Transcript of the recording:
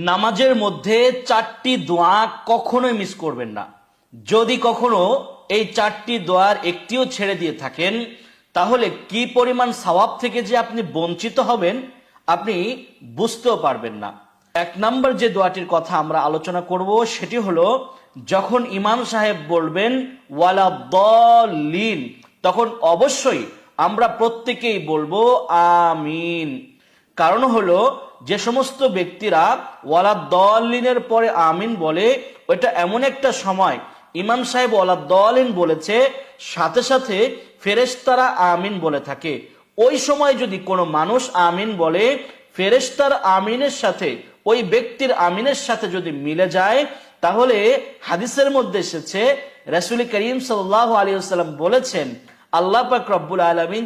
নামাজের মধ্যে 4টি দোয়া কখনোই মিস করবেন না। যদি কখনো এই 4টি দোয়ার একটিও ছেড়ে দিয়ে থাকেন, তাহলে কি পরিমাণ সওয়াব থেকে যে আপনি বঞ্চিত হবেন আপনি বুঝতেও পারবেন না। 1 নম্বর যে দোয়াটির কথা আমরা আলোচনা করব সেটি হলো, যখন ইমাম সাহেব বলবেন ওয়ালাদ্দাল্লিন, তখন অবশ্যই আমরা প্রত্যেকেই বলবো আমিন। কারণ হলো, যে সমস্ত ব্যক্তিরা ওয়ালাদ্দাল্লিনের পরে আমিন বলে, ওইটা এমন একটা সময় ইমাম সাহেব ওয়ালাদ্দাল্লিন বলেছে, সাথে সাথে ফেরেশতারা আমিন বলে থাকে। ওই সময় যদি কোনো মানুষ আমিন বলে, ফেরেশতার আমিনের সাথে ওই ব্যক্তির আমিনের সাথে যদি মিলে যায়, তাহলে হাদিসের মধ্যে এসেছে রাসূল করিম সাল্লাল্লাহু আলাইহি ওয়াসাল্লাম বলেছেন, আল্লাহ পাক রব্বুল আলামিন